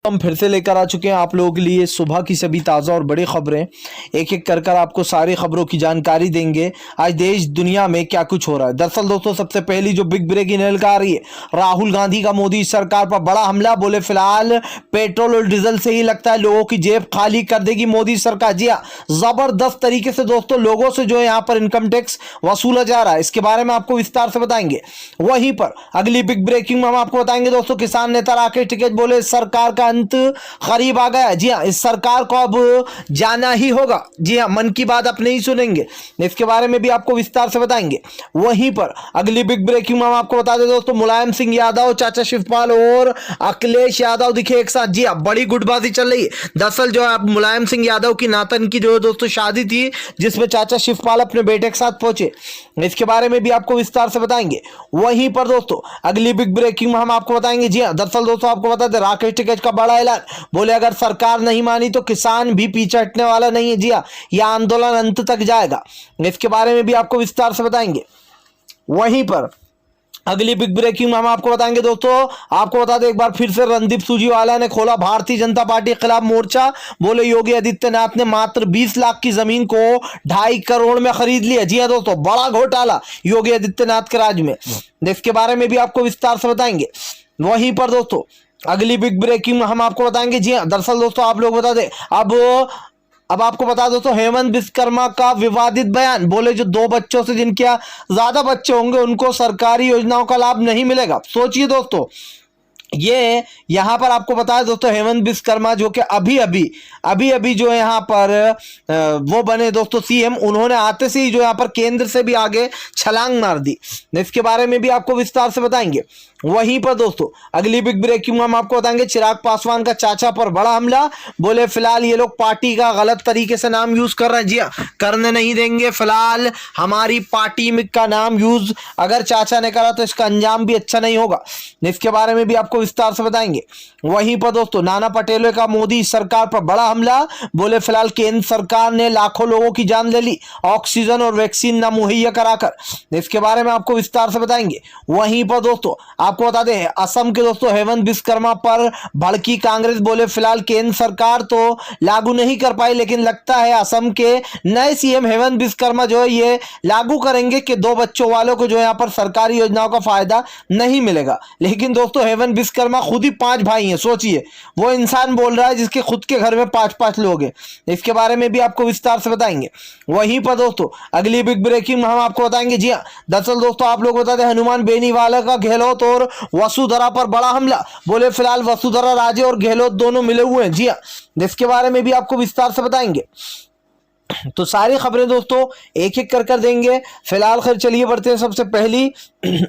हम फिर से लेकर आ चुके हैं आप लोगों के लिए सुबह की सभी ताज़ा और बड़ी खबरें। एक एक कर आपको सारी खबरों की जानकारी देंगे आज देश दुनिया में क्या कुछ हो रहा है। दरअसल दोस्तों सबसे पहली जो बिग ब्रेकिंग निकल आ रही है, राहुल गांधी का मोदी सरकार पर बड़ा हमला। बोले फिलहाल पेट्रोल और डीजल से ही लगता है लोगों की जेब खाली कर देगी मोदी सरकार। जी हाँ, जबरदस्त तरीके से दोस्तों लोगों से जो है यहाँ पर इनकम टैक्स वसूला जा रहा है, इसके बारे में आपको विस्तार से बताएंगे। वहीं पर अगली बिग ब्रेकिंग में हम आपको बताएंगे दोस्तों, किसान नेता राकेश टिकैत बोले सरकार का अंत करीब आ गया। जी हाँ, इस सरकार को अब जाना ही होगा। जी हाँ, मन की बात आप नहीं सुनेंगे, इसके बारे में भी आपको विस्तार से बताएंगे। वहीं पर अगली बिग ब्रेकिंग में हम आपको बता दें दोस्तों, मुलायम सिंह यादव, चाचा शिवपाल और अखिलेश यादव दिखे एक साथ। जी हाँ, बड़ी गुटबाजी चल रही है। दरअसल जो है मुलायम सिंह यादव की नातन की जो दोस्तों शादी थी, जिसमें चाचा शिवपाल अपने बेटे के साथ पहुंचे, इसके बारे में भी आपको विस्तार से बताएंगे। वहीं पर दोस्तों अगली बिग ब्रेकिंग में हम आपको बताएंगे। जी हाँ, दरअसल दोस्तों आपको बता दें राकेश टिकैत का बड़ा ऐलान। बोले अगर सरकार नहीं मानी तो किसान भी पीछे हटने वाला नहीं है। जी हाँ, यह आंदोलन अंत तक जाएगा, इसके बारे में भी आपको विस्तार से बताएंगे। वहीं पर अगली बिग ब्रेकिंग में हम आपको बताएंगे दोस्तों, आपको बता दें एक बार फिर से रणदीप सुरजेवाला ने खोला भारतीय जनता पार्टी के खिलाफ मोर्चा। बोले योगी आदित्यनाथ ने मात्र 20 लाख की जमीन को 2.5 करोड़ में खरीद लिया। जी हाँ दोस्तों, बड़ा घोटाला योगी आदित्यनाथ के राज में, इसके बारे में भी आपको विस्तार से बताएंगे। वहीं पर दोस्तों अगली बिग ब्रेकिंग में हम आपको बताएंगे। जी हाँ, दरअसल दोस्तों आप लोग बता दें अब आपको बता दो तो हेमंत विश्वकर्मा का विवादित बयान। बोले जो 2 बच्चों से जिनके ज्यादा बच्चे होंगे उनको सरकारी योजनाओं का लाभ नहीं मिलेगा। सोचिए दोस्तों, ये यहां पर आपको बताया दोस्तों, हेमंत विश्वकर्मा जो कि अभी जो है यहाँ पर वो बने दोस्तों सीएम, उन्होंने आते से ही जो यहाँ पर केंद्र से भी आगे छलांग मार दी, इसके बारे में भी आपको विस्तार से बताएंगे। वहीं पर दोस्तों अगली बिग ब्रेकिंग में हम आपको बताएंगे चिराग पासवान का चाचा पर बड़ा हमला। बोले फिलहाल ये लोग पार्टी का गलत तरीके से नाम यूज कर रहे हैं। जी हाँ, करने नहीं देंगे। फिलहाल हमारी पार्टी में का नाम यूज अगर चाचा ने करा तो इसका अंजाम भी अच्छा नहीं होगा, इसके बारे में भी आपको विस्तार से बताएंगे। वहीं पर दोस्तों नाना पटेले का मोदी सरकार पर बड़ा हमला। बोले फिलहाल केंद्र सरकार ने लाखों लोगों की जान ले ली ऑक्सीजन और वैक्सीन ना मुहैया कराकर, इसके बारे में आपको विस्तार से बताएंगे। वहीं पर दोस्तों आपको बता दें असम के दोस्तों हेमंत विश्वकर्मा पर भड़की कांग्रेस। बोले फिलहाल केंद्र सरकार तो लागू नहीं कर पाई, लेकिन लगता है असम के नए सीएम हेमंत विश्वकर्मा जो है ये लागू करेंगे कि 2 बच्चों वालों को जो यहाँ पर सरकारी योजनाओं का फायदा नहीं मिलेगा। लेकिन दोस्तों हेमंत विश्वकर्मा खुद ही 5 भाई हैं। सोचिए, वो इंसान बोल रहा है जिसके खुद के घर में 5-5 लोग हैं, इसके बारे में भी आपको विस्तार से बताएंगे। वहीं पर दोस्तों अगली बिग ब्रेकिंग में हम आपको बताएंगे। जी हाँ, दरअसल दोस्तों आप लोग बता दें हनुमान बेनीवाला का गहलोत और वसुंधरा पर बड़ा हमला। बोले फिलहाल वसुंधरा राजे और गहलोत दोनों मिले हुए हैं। जी हाँ, इसके बारे में भी आपको विस्तार से बताएंगे। तो सारी खबरें दोस्तों एक एक कर देंगे। फिलहाल खैर चलिए बढ़ते हैं सबसे पहली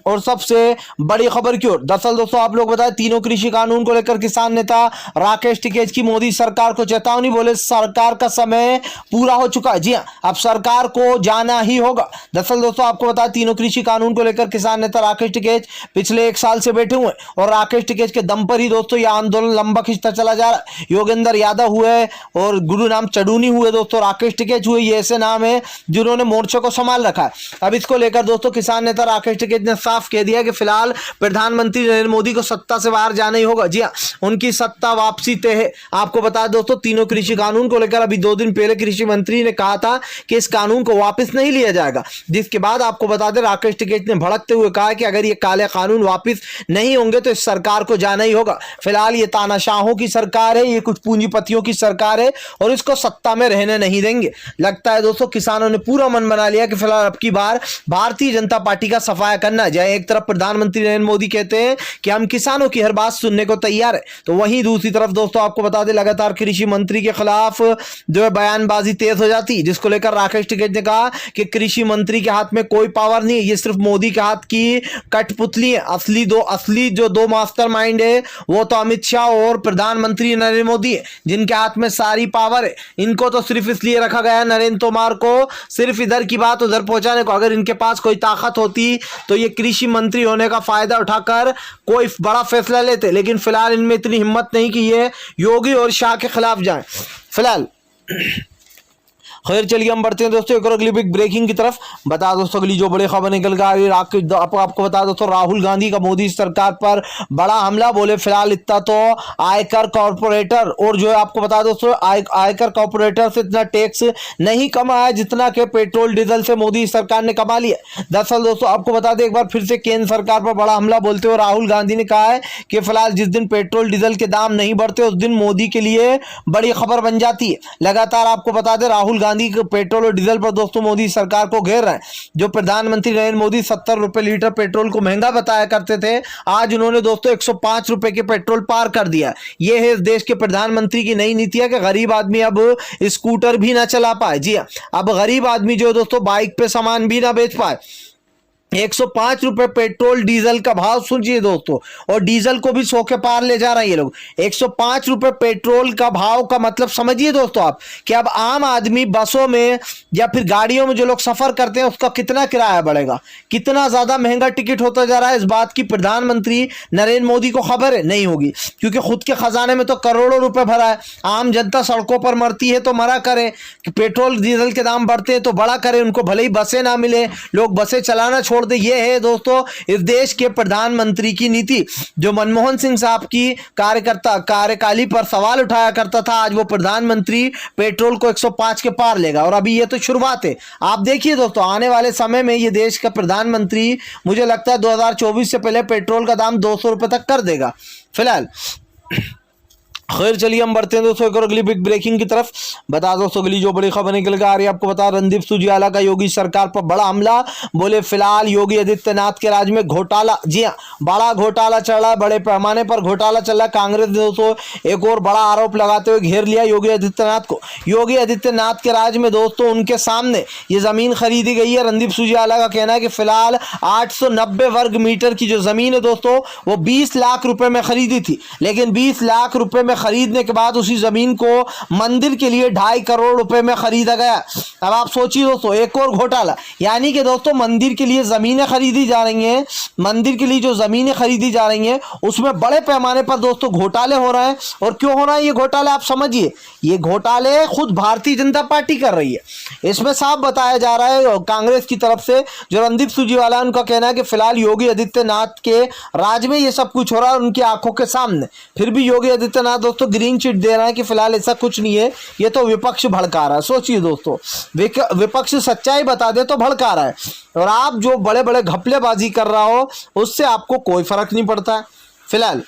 और सबसे बड़ी खबर की ओर। दरअसल दोस्तों आप लोग बताएं तीनों कृषि कानून को लेकर किसान नेता राकेश टिकैत की मोदी सरकार को चेतावनी। बोले सरकार का समय पूरा हो चुका है। जी हाँ, अब सरकार को जाना ही होगा। दरअसल दोस्तों आपको बताया तीनों कृषि कानून को लेकर किसान नेता राकेश टिकैत पिछले 1 साल से बैठे हुए और राकेश टिकैत के दम पर ही दोस्तों यह आंदोलन लंबा खिंचता चला जा रहा है। योगेंद्र यादव हुए और गुरुनाम चडूनी हुए दोस्तों, राकेश टिकैत हुए, ये ऐसे नाम है जिन्होंने मोर्चे को संभाल रखा है। अब इसको लेकर दोस्तों किसान नेता राकेश टिकैत ने साफ कह दिया कि फिलहाल प्रधानमंत्री नरेंद्र मोदी को सत्ता से बाहर जाना ही होगा। जी हाँ, उनकी सत्ता वापसी तय है। आपको बता दोस्तों तीनों कृषि कानून को लेकर अभी 2 दिन पहले कृषि मंत्री ने कहा था कि इस कानून को वापस नहीं लिया जाएगा, जिसके बाद आपको बता दें राकेश टिकैत ने भड़कते हुए कहा कि अगर ये काले कानून वापस नहीं होंगे तो इस सरकार को जाना ही होगा। फिलहाल ये तानाशाहों की सरकार है, ये कुछ पूंजीपतियों की सरकार है और इसको सत्ता में रहने नहीं देंगे। लगता है दोस्तों किसानों ने पूरा मन बना लिया कि फिलहाल अब की बार भारतीय जनता पार्टी का सफाया करना जाए। एक तरफ प्रधानमंत्री नरेंद्र मोदी कहते हैं कि हम किसानों की हर बात सुनने को तैयार है, तो वहीं दूसरी तरफ दोस्तों आपको बता दें लगातार कृषि मंत्री के खिलाफ जो है बयानबाजी तेज हो जाती है, जिसको लेकर राकेश टिकैत ने कहा कि कृषि मंत्री के हाथ में कोई पावर नहीं है, ये सिर्फ मोदी के हाथ की कठपुतली है। असली जो 2 मास्टरमाइंड है वो तो अमित शाह और प्रधानमंत्री नरेंद्र मोदी है, जिनके हाथ में सारी पावर है। इनको तो सिर्फ इसलिए रखा गया है नरेंद्र तोमर को सिर्फ इधर की बात उधर पहुंचाने को। अगर इनके पास कोई ताकत होती तो ये कृषि मंत्री होने का फायदा उठाकर कोई बड़ा फैसला लेते, लेकिन फिलहाल इनमें इतनी हिम्मत नहीं कि ये योगी और शाह के खिलाफ जाएं। फिलहाल खैर चलिए हम बढ़ते हैं दोस्तों एक और अगली बिग ब्रेकिंग की तरफ। बता दोस्तों अगली जो बड़ी खबर निकल कर आ रही है आपको बता दोस्तों, राहुल गांधी का मोदी सरकार पर बड़ा हमला। बोले फिलहाल इतना तो आयकर कॉर्पोरेटर और जो है आपको बता दोस्तों आयकर कॉर्पोरेटर से इतना टैक्स नहीं कमाया जितना कि पेट्रोल डीजल से मोदी सरकार ने कमा लिया। दरअसल दोस्तों आपको बता दें एक बार फिर से केंद्र सरकार पर बड़ा हमला बोलते हुए राहुल गांधी ने कहा है कि फिलहाल जिस दिन पेट्रोल डीजल के दाम नहीं बढ़ते उस दिन मोदी के लिए बड़ी खबर बन जाती है। लगातार आपको बता दें राहुल गांधी पेट्रोल और डीजल पर दोस्तों मोदी सरकार को घेर रहे हैं। जो प्रधानमंत्री नरेंद्र मोदी 70 रुपए लीटर पेट्रोल को महंगा बताया करते थे, आज उन्होंने दोस्तों 105 रुपए के पेट्रोल पार कर दिया। यह है इस देश के प्रधानमंत्री की नई नीति है कि गरीब आदमी अब स्कूटर भी ना चला पाए। जी हाँ, अब गरीब आदमी जो दोस्तों बाइक पे सामान भी ना बेच पाए। 105 रुपए पेट्रोल डीजल का भाव सुनिए दोस्तों, और डीजल को भी 100 के पार ले जा रहे हैं ये लोग। 105 रुपए पेट्रोल का भाव का मतलब समझिए दोस्तों आप कि अब आम आदमी बसों में या फिर गाड़ियों में जो लोग सफर करते हैं उसका कितना किराया बढ़ेगा, कितना ज्यादा महंगा टिकट होता जा रहा है। इस बात की प्रधानमंत्री नरेंद्र मोदी को खबर है नहीं होगी, क्योंकि खुद के खजाने में तो करोड़ों रुपए भरा है। आम जनता सड़कों पर मरती है तो मरा करे, पेट्रोल डीजल के दाम बढ़ते हैं तो बड़ा करे, उनको भले ही बसें ना मिले, लोग बसें चलाना छोड़ दे। ये है दोस्तों इस देश के प्रधानमंत्री की नीति। जो मनमोहन सिंह साहब की कार्यकाली पर सवाल उठाया करता था, आज वो प्रधानमंत्री पेट्रोल को 105 के पार लेगा। और अभी ये तो शुरुआत है, आप देखिए दोस्तों आने वाले समय में ये देश का प्रधानमंत्री मुझे लगता है 2024 से पहले पेट्रोल का दाम 200 रुपए तक कर देगा फिलहाल। खैर चलिए हम बढ़ते हैं दोस्तों एक और अगली बिग ब्रेकिंग की तरफ। बता दोस्तों अगली जो बड़ी खबर निकल कर आ रही है आपको बता, रणदीप सुरजेवाला का योगी सरकार पर बड़ा हमला। बोले फिलहाल योगी आदित्यनाथ के राज में घोटाला, जी हाँ बड़ा घोटाला चल रहा है, बड़े पैमाने पर घोटाला चल रहा है। कांग्रेस ने दोस्तों एक और बड़ा आरोप लगाते हुए घेर लिया योगी आदित्यनाथ को। योगी आदित्यनाथ के राज में दोस्तों उनके सामने ये जमीन खरीदी गई है। रणदीप सुरजेवाला का कहना है कि फिलहाल 890 वर्ग मीटर की जो जमीन है दोस्तों वो 20 लाख रुपए में खरीदी थी, लेकिन 20 लाख रुपए में खरीदने के बाद उसी जमीन को मंदिर के लिए 2.5 करोड़ रुपए में खरीदा गया। अब आप सोचिए दोस्तों एक और घोटाला, यानी कि दोस्तों मंदिर के लिए जमीनें खरीदी जा रही हैं, मंदिर के लिए जो जमीनें खरीदी जा रही हैं उसमें बड़े पैमाने पर दोस्तों घोटाले हो रहे हैं। और क्यों हो रहा है ये घोटाले, आप समझिए, ये घोटाले खुद भारतीय जनता पार्टी कर रही है। इसमें साफ बताया जा रहा है कांग्रेस की तरफ से, जो रणदीप सुरजेवाला उनका कहना है कि फिलहाल योगी आदित्यनाथ के राज में ये सब कुछ हो रहा है उनकी आंखों के सामने। फिर भी योगी आदित्यनाथ दोस्तों ग्रीन चिट दे रहा है कि फिलहाल ऐसा कुछ नहीं है, ये तो विपक्ष भड़का रहा है। सोचिए दोस्तों विपक्ष सच्चाई बता दे तो भड़का रहा है, और आप जो बड़े बड़े घपलेबाजी कर रहा हो उससे आपको कोई फर्क नहीं पड़ता है फिलहाल।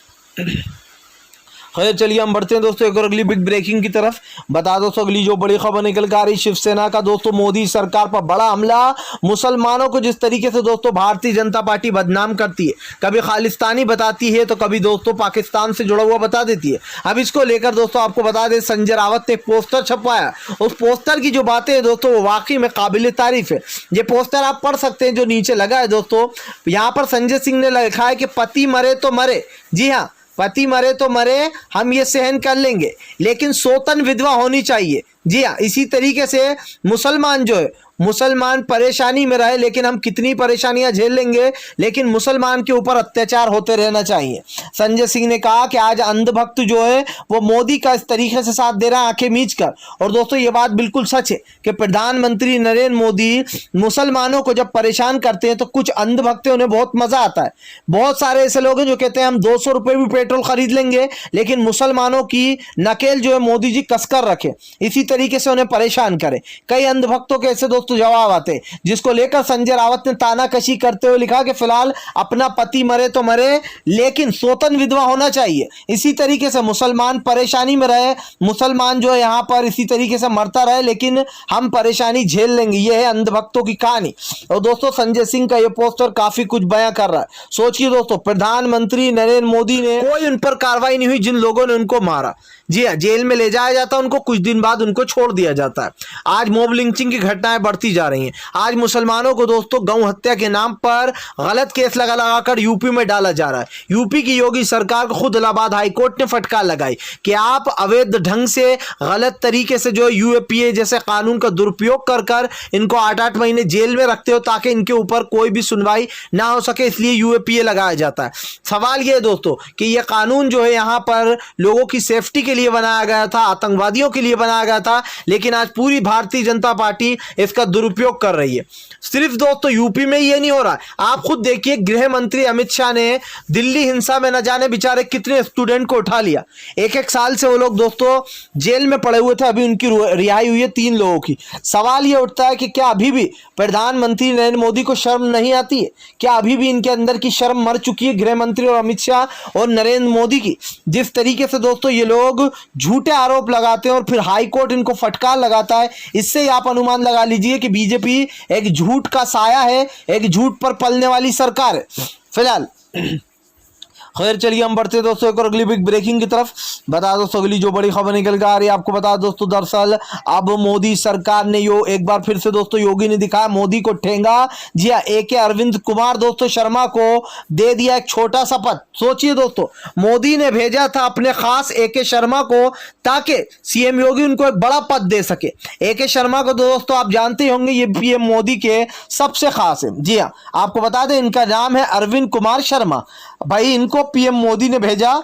खैर चलिए हम बढ़ते हैं दोस्तों एक और अगली बिग ब्रेकिंग की तरफ। बता दोस्तों अगली जो बड़ी खबर निकल कर आ रही, शिवसेना का दोस्तों मोदी सरकार पर बड़ा हमला। मुसलमानों को जिस तरीके से दोस्तों भारतीय जनता पार्टी बदनाम करती है, कभी खालिस्तानी बताती है तो कभी दोस्तों पाकिस्तान से जुड़ा हुआ बता देती है। अब इसको लेकर दोस्तों आपको बता दें संजय रावत ने एक पोस्टर छपवाया। उस पोस्टर की जो बातें हैं दोस्तों वो वाकई में काबिल तारीफ है। ये पोस्टर आप पढ़ सकते हैं जो नीचे लगा है दोस्तों। यहाँ पर संजय सिंह ने लिखा है कि पति मरे तो मरे, जी हाँ पति मरे तो मरे, हम ये सहन कर लेंगे, लेकिन सोतन विधवा होनी चाहिए। जी हाँ, इसी तरीके से मुसलमान जो है, मुसलमान परेशानी में रहे लेकिन हम कितनी परेशानियां झेल लेंगे, लेकिन मुसलमान के ऊपर अत्याचार होते रहना चाहिए। संजय सिंह ने कहा कि आज अंधभक्त जो है वो मोदी का इस तरीके से साथ दे रहा है आंखें मीच कर। और दोस्तों ये बात बिल्कुल सच है कि प्रधानमंत्री नरेंद्र मोदी मुसलमानों को जब परेशान करते हैं तो कुछ अंधभक्त उन्हें बहुत मजा आता है। बहुत सारे ऐसे लोग हैं जो कहते हैं हम 200 रुपए भी पेट्रोल खरीद लेंगे, लेकिन मुसलमानों की नकेल जो है मोदी जी कसकर रखे, इसी तरीके से उन्हें परेशान करें। कई अंधभक्तों के ऐसे दोस्तों जवाब आते, जिसको लेकर संजय रावत ने तानाकशी करते हुए लिखा कि फिलहाल अपना पति मरे तो मरे, लेकिन सोतन विधवा होना चाहिए। इसी तरीके से मुसलमान परेशानी में रहे, मुसलमान जो है यहाँ पर इसी तरीके से मरता रहे, लेकिन हम परेशानी झेल लेंगे। यह है अंधभक्तों की कहानी। और दोस्तों संजय सिंह का यह पोस्टर काफी कुछ बयां कर रहा है। सोचिए दोस्तों प्रधानमंत्री नरेंद्र मोदी ने कोई उन पर कार्रवाई नहीं हुई जिन लोगों ने उनको मारा। जी हाँ, जेल में ले जाया जाता उनको, कुछ दिन बाद उनको छोड़ दिया जाता है। आज मॉब लिंचिंग की घटनाएं बढ़ती जा रही हैं। आज मुसलमानों को दोस्तों गौ हत्या के नाम पर गलत केस लगाकर यूपी में डाला जा रहा है। यूपी की योगी सरकार को खुद इलाहाबाद हाईकोर्ट ने फटकार लगाई कि आप अवैध ढंग से गलत तरीके से जो यूएपीए जैसे कानून का दुरुपयोग कर इनको 8-8 महीने जेल में रखते हो ताकि इनके ऊपर कोई भी सुनवाई ना हो सके, इसलिए यूएपीए लगाया जाता है। सवाल यह है दोस्तों कि यह कानून जो है यहाँ पर लोगों की सेफ्टी के लिए बनाया गया था, आतंकवादियों के लिए बनाया गया था, था, लेकिन आज पूरी भारतीय जनता पार्टी इसका दुरुपयोग कर रही है। सिर्फ दोस्तों यूपी में ये नहीं हो रहा, आप खुद देखिए गृह मंत्री अमित शाह ने दिल्ली हिंसा में न जाने बेचारे कितने स्टूडेंट को उठा लिया। एक एक साल से वो लोग दोस्तों जेल में पड़े हुए थे, अभी उनकी रिहाई हुई है 3 लोगों की। सवाल ये उठता है कि क्या अभी भी प्रधानमंत्री नरेंद्र मोदी को शर्म नहीं आती है? क्या अभी भी इनके अंदर की शर्म मर चुकी है गृह मंत्री और अमित शाह और नरेंद्र मोदी की? जिस तरीके से दोस्तों ये लोग झूठे आरोप लगाते हैं और फिर हाई कोर्ट इनको फटकार लगाता है, इससे आप अनुमान लगा लीजिए कि बीजेपी एक झूठ का साया है, एक झूठ पर पलने वाली सरकार है फिलहाल। खैर चलिए हम बढ़ते दोस्तों एक और अगली बिग ब्रेकिंग की तरफ। बता दोस्तों अगली जो बड़ी खबर निकल कर आ रही है आपको बता दोस्तों, दरअसल अब मोदी सरकार ने एक बार फिर से दोस्तों योगी ने दिखाया मोदी को ठेंगा। जी हाँ, AK अरविंद कुमार दोस्तों शर्मा को दे दिया एक छोटा सा पद। सोचिए दोस्तों, मोदी ने भेजा था अपने खास AK शर्मा को ताकि CM योगी उनको एक बड़ा पद दे सके। AK शर्मा को दोस्तों आप जानते होंगे, ये PM मोदी के सबसे खास है। जी हाँ, आपको बता दें इनका नाम है अरविंद कुमार शर्मा। भाई इनको PM मोदी ने भेजा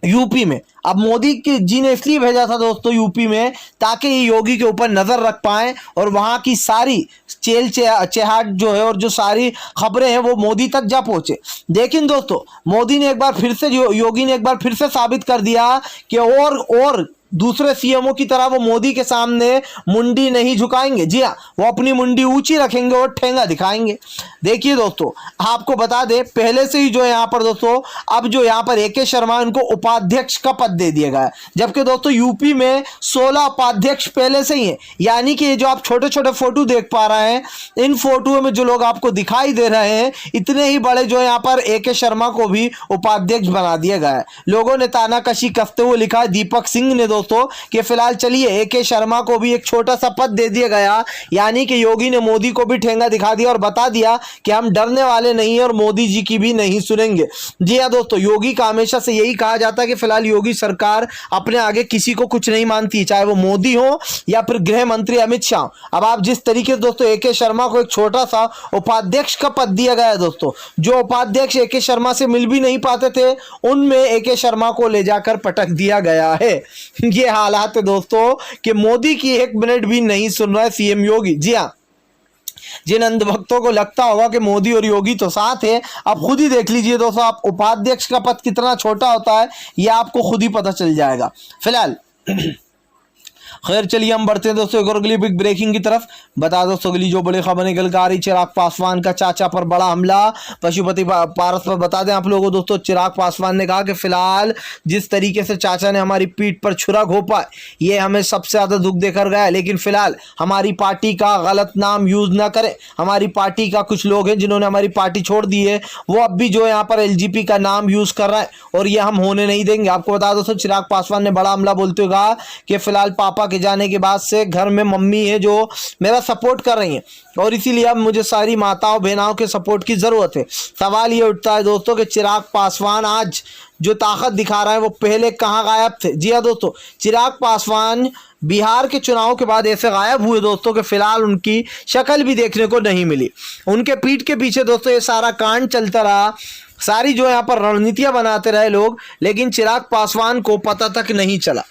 यूपी में। अब मोदी जी ने इसलिए भेजा था दोस्तों यूपी में ताकि ये योगी के ऊपर नजर रख पाएं और वहां की सारी चेल चेहाट जो है और जो सारी खबरें हैं वो मोदी तक जा पहुंचे। लेकिन दोस्तों मोदी ने एक बार फिर से योगी ने एक बार फिर से साबित कर दिया कि और दूसरे CMO की तरह वो मोदी के सामने मुंडी नहीं झुकाएंगे। जी हाँ, वो अपनी मुंडी ऊंची रखेंगे और ठेंगा दिखाएंगे। देखिए दोस्तों आपको बता दें पहले से ही जो है यहाँ पर दोस्तों अब जो यहाँ पर AK शर्मा इनको उपाध्यक्ष का पद दे दिया गया है, जबकि दोस्तों यूपी में 16 उपाध्यक्ष पहले से ही हैं। यानी कि ये जो आप छोटे छोटे फोटो देख पा रहे हैं, इन फोटो में जो लोग आपको दिखाई दे रहे हैं इतने ही बड़े जो यहाँ पर AK शर्मा को भी उपाध्यक्ष बना दिया गया है। लोगों ने तानाकशी करते हुए लिखा है दीपक सिंह ने दोस्तों कि फिलहाल चलिए AK शर्मा को भी एक छोटा सा पद दे दिया गया। यानी कि योगी ने मोदी को भी ठेंगा दिखा दिया और बता दिया कि हम डरने वाले नहीं है और मोदी जी की भी नहीं सुनेंगे। जी हाँ दोस्तों, योगी का हमेशा से यही कहा जाता है कि फिलहाल योगी सरकार अपने आगे किसी को कुछ नहीं मानती, चाहे वो मोदी हो या फिर गृह मंत्री अमित शाह। अब आप जिस तरीके से दोस्तों AK शर्मा को एक छोटा सा उपाध्यक्ष का पद दिया गया है दोस्तों, जो उपाध्यक्ष AK शर्मा से मिल भी नहीं पाते थे उनमें AK शर्मा को ले जाकर पटक दिया गया है। ये हालात है दोस्तों कि मोदी की 1 मिनट भी नहीं सुन रहा है CM योगी। जी हाँ, जिन अंधभक्तों को लगता होगा कि मोदी और योगी तो साथ है, आप खुद ही देख लीजिए दोस्तों, आप उपाध्यक्ष का पद कितना छोटा होता है यह आपको खुद ही पता चल जाएगा फिलहाल। खैर चलिए हम बढ़ते हैं दोस्तों एक और अगली बिग ब्रेकिंग की तरफ। बता दोस्तों अगली जो बड़ी खबर निकल कर आ रही, चिराग पासवान का चाचा पर बड़ा हमला पशुपति पारस पर। बता दें आप लोगों को दोस्तों, चिराग पासवान ने कहा कि फिलहाल जिस तरीके से चाचा ने हमारी पीठ पर छुरा घोंपा ये हमें सबसे ज्यादा दुख देकर गया, लेकिन फिलहाल हमारी पार्टी का गलत नाम यूज ना करें। हमारी पार्टी का कुछ लोग हैं जिन्होंने हमारी पार्टी छोड़ दी है, वो अब भी जो यहाँ पर LGP का नाम यूज कर रहा है और ये हम होने नहीं देंगे। आपको बता दोस्तों चिराग पासवान ने बड़ा हमला बोलते हुए कहा कि फिलहाल पापा के जाने के बाद से घर में मम्मी है जो मेरा सपोर्ट कर रही हैं और इसीलिए अब मुझे सारी माताओं बहनाओं के सपोर्ट की जरूरत है। सवाल ये उठता है दोस्तों कि चिराग पासवान आज जो ताकत दिखा रहा है वो पहले कहाँ गायब थे। जी हाँ दोस्तों, चिराग पासवान बिहार के चुनाव के बाद ऐसे गायब हुए दोस्तों कि फिलहाल उनकी शक्ल भी देखने को नहीं मिली। उनके पीठ के पीछे दोस्तों ये सारा कांड चलता रहा, सारी जो यहाँ पर रणनीतियां बनाते रहे लोग, लेकिन चिराग पासवान को पता तक नहीं चला।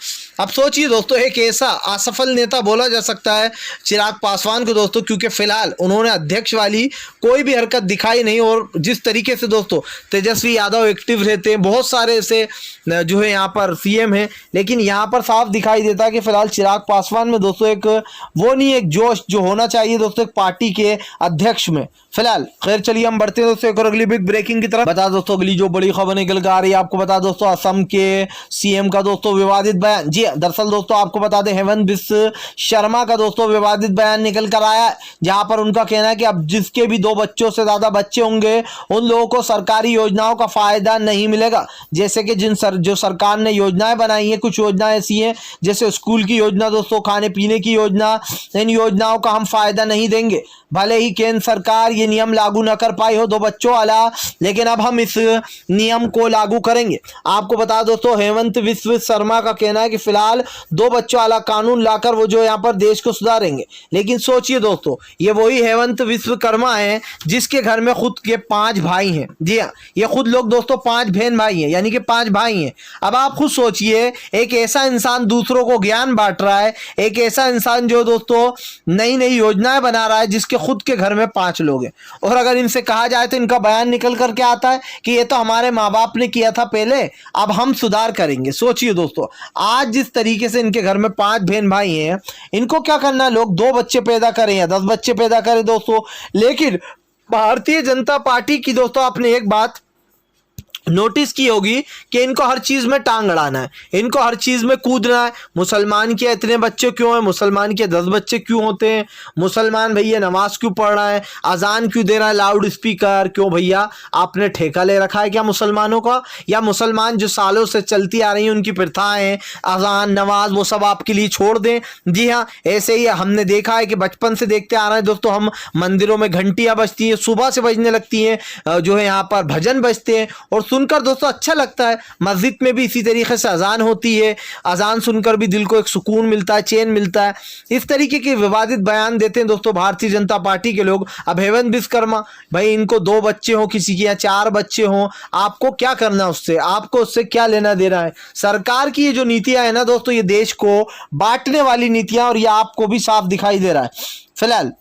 अब सोचिए दोस्तों, एक ऐसा असफल नेता बोला जा सकता है चिराग पासवान को दोस्तों, क्योंकि फिलहाल उन्होंने अध्यक्ष वाली कोई भी हरकत दिखाई नहीं। और जिस तरीके से दोस्तों तेजस्वी यादव एक्टिव रहते हैं, बहुत सारे ऐसे जो है यहाँ पर CM है, लेकिन यहाँ पर साफ दिखाई देता है कि फिलहाल चिराग पासवान में दोस्तों एक वो नहीं, एक जोश जो होना चाहिए दोस्तों एक पार्टी के अध्यक्ष में फिलहाल। खैर चलिए हम बढ़ते हैं दोस्तों एक और अगली बिग ब्रेकिंग की तरफ। बता दोस्तों अगली जो बड़ी खबर निकल कर आ रही है आपको बता दोस्तों, असम के CM का दोस्तों विवादित बयान। जी दरअसल दोस्तों आपको बता दें हेमंत बिस्व शर्मा का दोस्तों विवादित बयान निकल कर आया है, जहां पर उनका कहना है कि अब जिसके भी 2 बच्चों से ज्यादा बच्चे होंगे उन लोगों को सरकारी योजनाओं का फायदा नहीं मिलेगा। जैसे कि जो सरकार ने योजनाएं बनाई है, कुछ योजनाएं ऐसी हैं जैसे स्कूल की योजना दोस्तों, खाने पीने की योजना, इन योजनाओं का हम फायदा नहीं देंगे। भले ही केंद्र सरकार ये नियम लागू न कर पाई हो 2 बच्चों वाला, लेकिन अब हम इस नियम को लागू करेंगे। आपको बता दोस्तों हेमंत बिस्व शर्मा का कहना है कि फिलहाल फिलहाल 2 बच्चों वाला कानून लाकर वो जो यहाँ पर देश को सुधारेंगे। लेकिन सोचिए दोस्तों, ये वही हेमंत विश्वकर्मा है जिसके घर में खुद के 5 भाई हैं। जी हाँ, ये खुद लोग दोस्तों 5 बहन भाई हैं, यानी कि 5 भाई हैं। अब आप खुद सोचिए, एक ऐसा इंसान दूसरों को ज्ञान बांट रहा है, एक ऐसा इंसान जो दोस्तों नई नई योजनाएं बना रहा है, जिसके खुद के घर में 5 लोग हैं। और अगर इनसे कहा जाए तो इनका बयान निकल करके आता है कि ये तो हमारे माँ बाप ने किया था पहले, अब हम सुधार करेंगे। सोचिए दोस्तों, आज जिस तरीके से इनके घर में 5 बहन भाई हैं, इनको क्या करना है, लोग 2 बच्चे पैदा करें या 10 बच्चे पैदा करें दोस्तों। लेकिन भारतीय जनता पार्टी की दोस्तों आपने एक बात नोटिस की होगी कि इनको हर चीज में टांग अड़ाना है, इनको हर चीज में कूदना है। मुसलमान के इतने बच्चे क्यों हैं, मुसलमान के 10 बच्चे क्यों होते हैं, मुसलमान भैया नमाज क्यों पढ़ रहा है, अजान क्यों दे रहा है लाउड स्पीकर, क्यों भैया आपने ठेका ले रखा है क्या मुसलमानों का, या मुसलमान जो सालों से चलती आ रही हैं उनकी प्रथाएं, अजान नमाज वो सब आपके लिए छोड़ दें। जी हाँ, ऐसे ही हमने देखा है कि बचपन से देखते आ रहे हैं दोस्तों, हम मंदिरों में घंटियां बजती हैं, सुबह से बजने लगती हैं, जो है यहाँ पर भजन बजते हैं और सुनकर दोस्तों अच्छा लगता है। मस्जिद में भी इसी तरीके से अजान होती है, अजान सुनकर भी दिल को एक सुकून मिलता है, चैन मिलता है। इस तरीके के विवादित बयान देते हैं दोस्तों भारतीय जनता पार्टी के लोग। अब हेमंत विश्वकर्मा भाई, इनको 2 बच्चे हो, किसी के यहाँ 4 बच्चे हो, आपको क्या करना उससे, आपको उससे क्या लेना देना है। सरकार की ये जो नीतियां है ना दोस्तों, ये देश को बांटने वाली नीतियां, और ये आपको भी साफ दिखाई दे रहा है फिलहाल।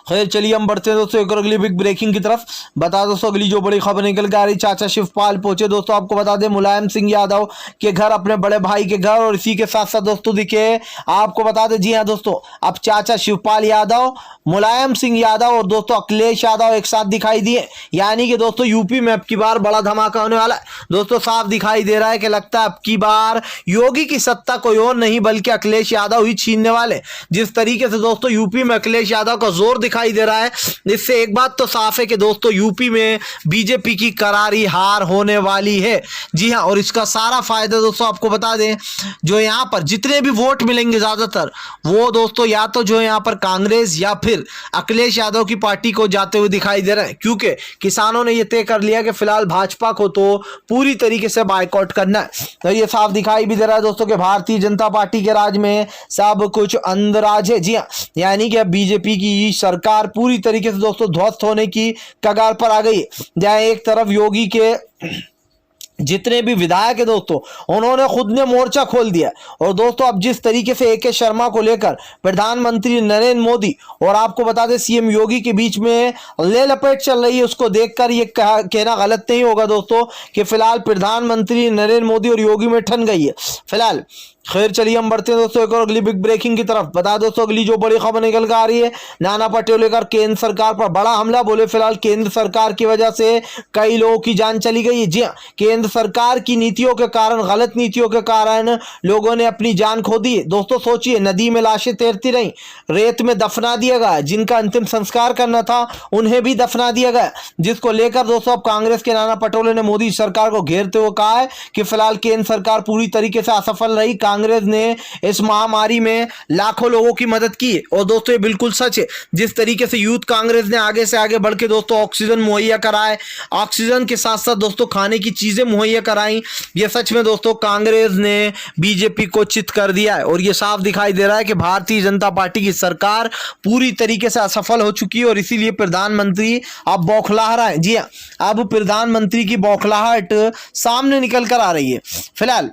खैर चलिए हम बढ़ते हैं दोस्तों एक और अगली बिग ब्रेकिंग की तरफ। बता दोस्तों अगली जो बड़ी खबर निकल के आ रही, चाचा शिवपाल पहुंचे दोस्तों। आपको बता दें मुलायम सिंह यादव के घर, अपने बड़े भाई के घर, और इसी के साथ साथ दोस्तों दिखे आपको बता दें, जी हाँ दोस्तों, अब चाचा शिवपाल यादव, मुलायम सिंह यादव और दोस्तों अखिलेश यादव एक साथ दिखाई दिए। यानी कि दोस्तों यूपी में अब की बार बड़ा धमाका होने वाला है दोस्तों। साफ दिखाई दे रहा है कि लगता है अब की बार योगी की सत्ता कोई और नहीं बल्कि अखिलेश यादव ही छीनने वाले। जिस तरीके से दोस्तों यूपी में अखिलेश यादव का जोर दिखाई दे रहा है, इससे एक बात तो साफ है कि दोस्तों यूपी में बीजेपी की करारी हार होने वाली है। जी हां, और इसका सारा फायदा दोस्तों आपको बता दें, जो यहां पर जितने भी वोट मिलेंगे ज्यादातर वो दोस्तों या तो जो यहां पर कांग्रेस या फिर अखिलेश यादव की पार्टी को जाते हुए दिखाई दे रहे हैं, क्योंकि किसानों ने यह तय कर लिया कि फिलहाल भाजपा को तो पूरी तरीके से बायकॉट करना है। तो ये साफ दिखाई भी दे रहा है दोस्तों कि भारतीय जनता पार्टी के राज में सब कुछ अंदराज है। जी हां, यानी कि अब बीजेपी की सरकार पूरी तरीके से दोस्तों ध्वस्त होने की कगार पर आ गई है। जहां एक तरफ योगी के जितने भी विधायक है दोस्तों, उन्होंने खुद ने मोर्चा खोल दिया। और दोस्तों अब जिस तरीके से AK शर्मा को लेकर प्रधानमंत्री नरेंद्र मोदी और आपको बता दें CM योगी के बीच में ले लपेट चल रही है, उसको देखकर ये कहना गलत नहीं होगा दोस्तों कि फिलहाल प्रधानमंत्री नरेंद्र मोदी और योगी में ठन गई है फिलहाल। खैर चलिए हम बढ़ते हैं दोस्तों एक और अगली बिग ब्रेकिंग की तरफ। बता दोस्तों अगली जो बड़ी खबर निकल कर आ रही है, नाना पटोले का केंद्र सरकार पर बड़ा हमला। बोले फिलहाल केंद्र सरकार की वजह से कई लोगों की जान चली गई है। जी हाँ, केंद्र सरकार की नीतियों के कारण, गलत नीतियों के कारण लोगों ने अपनी जान खो दी है। दोस्तों सोचिए, नदी में लाशें तैरती रही, रेत में दफना दिया गया, जिनका अंतिम संस्कार करना था उन्हें भी दफना दिया गया, जिसको लेकर दोस्तों अब कांग्रेस के नाना पटोले ने मोदी सरकार को घेरते हुए कहा है कि फिलहाल केंद्र सरकार पूरी तरीके से असफल रही। कांग्रेस ने इस महामारी में लाखों लोगों की मदद की है। और दोस्तों ये बिल्कुल सच है, जिस तरीके से यूथ कांग्रेस ने आगे से आगे बढ़ के दोस्तों ऑक्सीजन मुहैया कराए, ऑक्सीजन के साथ साथ दोस्तों खाने की चीजें मुहैया कराई, ये सच में दोस्तों कांग्रेस ने बीजेपी को चित कर दिया है। और ये साफ दिखाई दे रहा है कि भारतीय जनता पार्टी की सरकार पूरी तरीके से असफल हो चुकी है और इसीलिए प्रधानमंत्री अब बौखला रहा है। जी हाँ, अब प्रधानमंत्री की बौखलाहट सामने निकल कर आ रही है फिलहाल।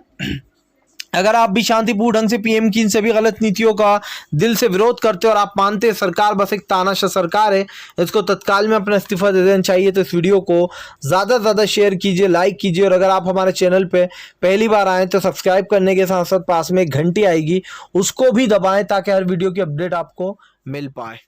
अगर आप भी शांतिपूर्ण ढंग से PM की इन सभी गलत नीतियों का दिल से विरोध करते हो और आप मानते हैं सरकार बस एक तानाशाह सरकार है, इसको तत्काल में अपना इस्तीफा दे देना चाहिए, तो इस वीडियो को ज़्यादा से ज़्यादा शेयर कीजिए, लाइक कीजिए। और अगर आप हमारे चैनल पे पहली बार आएँ तो सब्सक्राइब करने के साथ साथ पास में एक घंटी आएगी, उसको भी दबाएँ ताकि हर वीडियो की अपडेट आपको मिल पाए।